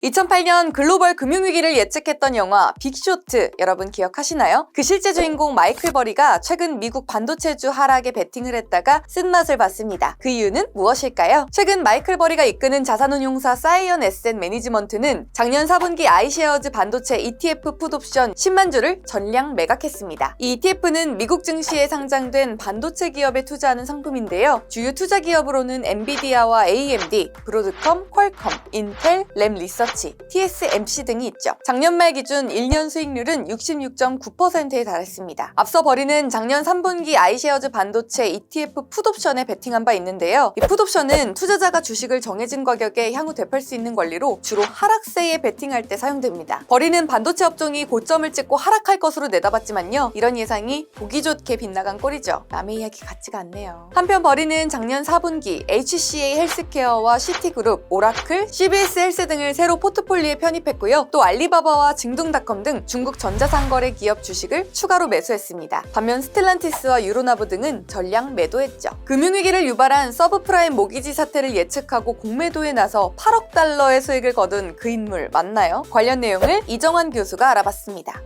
2008년 글로벌 금융위기를 예측했던 영화 빅쇼트 여러분 기억하시나요? 그 실제 주인공 마이클 버리가 최근 미국 반도체주 하락에 베팅을 했다가 쓴맛을 봤습니다. 그 이유는 무엇일까요? 최근 마이클 버리가 이끄는 자산운용사 사이언 에셋 매니지먼트는 작년 4분기 아이쉐어즈 반도체 ETF 풋옵션 10만 주를 전량 매각했습니다. 이 ETF는 미국 증시에 상장된 반도체 기업에 투자하는 상품인데요. 주요 투자 기업으로는 엔비디아와 AMD, 브로드컴, 퀄컴, 인텔, 램 리서치, TSMC 등이 있죠. 작년 말 기준 1년 수익률은 66.9%에 달했습니다. 앞서 버리는 작년 3분기 아이쉐어즈 반도체 ETF 풋옵션에 베팅한 바 있는데요. 이 풋옵션은 투자자가 주식을 정해진 가격에 향후 되팔 수 있는 권리로 주로 하락세에 베팅할 때 사용됩니다. 버리는 반도체 업종이 고점을 찍고 하락할 것으로 내다봤지만요. 이런 예상이 보기 좋게 빗나간 꼴이죠. 남의 이야기 같지가 않네요. 한편 버리는 작년 4분기 HCA 헬스케어와 시티그룹, 오라클, CBS 헬스 등을 새로 포트폴리오에 편입했고요. 또 알리바바와 징둥닷컴 등 중국 전자상거래 기업 주식을 추가로 매수했습니다. 반면 스텔란티스와 유로나브 등은 전량 매도했죠. 금융위기를 유발한 서브프라임 모기지 사태를 예측하고 공매도에 나서 8억 달러의 수익을 거둔 그 인물 맞나요? 관련 내용을 이정환 교수가 알아봤습니다.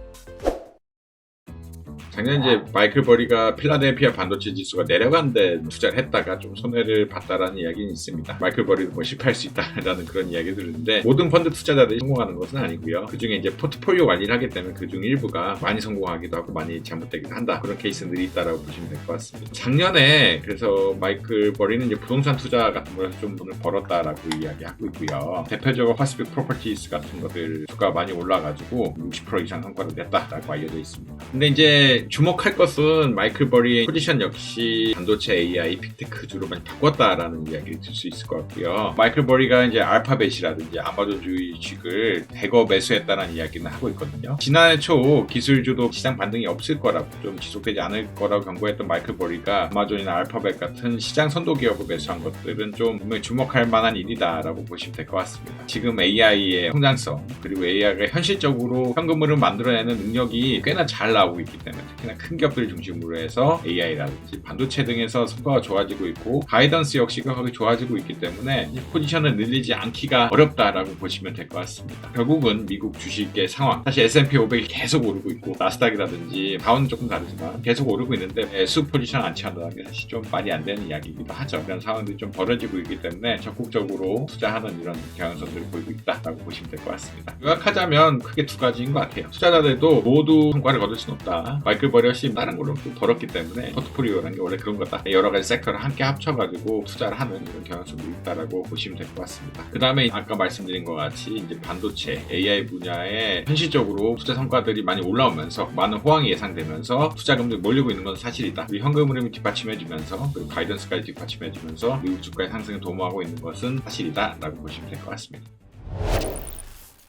작년 이제 마이클 버리가 필라델피아 반도체 지수가 내려간데 투자를 했다가 좀 손해를 봤다라는 이야기는 있습니다. 마이클 버리도 뭐 실패할 수 있다라는 그런 이야기 들었는데 모든 펀드 투자자들이 성공하는 것은 아니고요. 그 중에 이제 포트폴리오 관리를 하기 때문에 그 중 일부가 많이 성공하기도 하고 많이 잘못되기도 한다. 그런 케이스들이 있다라고 보시면 될 것 같습니다. 작년에 그래서 마이클 버리는 이제 부동산 투자 같은 거에서 좀 돈을 벌었다라고 이야기하고 있고요. 대표적으로 파시픽 프로퍼티스 같은 것들 주가 많이 올라가지고 60% 이상 성과를 냈다라고 알려져 있습니다. 근데 이제 주목할 것은 마이클 버리의 포지션 역시 반도체 AI 빅테크주로 많이 바꿨다라는 이야기를 들 수 있을 것 같고요. 마이클 버리가 이제 알파벳이라든지 아마존 주식을 대거 매수했다는 이야기는 하고 있거든요. 지난해 초 기술주도 시장 반등이 없을 거라고 좀 지속되지 않을 거라고 경고했던 마이클 버리가 아마존이나 알파벳 같은 시장 선도 기업을 매수한 것들은 좀 분명히 주목할 만한 일이다라고 보시면 될 것 같습니다. 지금 AI의 성장성 그리고 AI가 현실적으로 현금흐름 만들어내는 능력이 꽤나 잘 나오고 있기 때문에 특히나 큰 기업들 중심으로 해서 AI라든지 반도체 등에서 성과가 좋아지고 있고 가이던스 역시 거기 좋아지고 있기 때문에 포지션을 늘리지 않기가 어렵다라고 보시면 될 것 같습니다. 결국은 미국 주식의 상황 사실 S&P 500이 계속 오르고 있고 나스닥이라든지 다운은 조금 다르지만 계속 오르고 있는데 매수 포지션 안 취한다는 게 사실 좀 말이 안 되는 이야기이기도 하죠. 그런 상황들이 좀 벌어지고 있기 때문에 적극적으로 투자하는 이런 경향성들을 보이고 있다라고 보시면 될 것 같습니다. 요약하자면 크게 두 가지인 것 같아요. 투자자들도 모두 성과를 거둘 수는 없다. 마이클 버리 역시 다른 걸로 또 벌었기 때문에 포트폴리오라는 게 원래 그런 거다. 여러 가지 섹터를 함께 합쳐가지고 투자를 하는 이런 경향성도 있다라고 보시면 될 것 같습니다. 그 다음에 아까 말씀드린 것 같이 이제 반도체 AI 분야에 현실적으로 투자 성과들이 많이 올라오면서 많은 호황이 예상되면서 투자금들이 몰리고 있는 건 사실이다. 그리고 현금 흐름이 뒷받침해주면서 그리고 가이던스까지 뒷받침해주면서 미국 주가의 상승에 도모하고 있는 것은 사실이다라고 보시면 될 것 같습니다.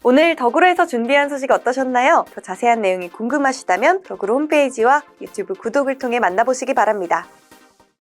오늘 덕으로에서 준비한 소식 어떠셨나요? 더 자세한 내용이 궁금하시다면 덕으로 홈페이지와 유튜브 구독을 통해 만나보시기 바랍니다.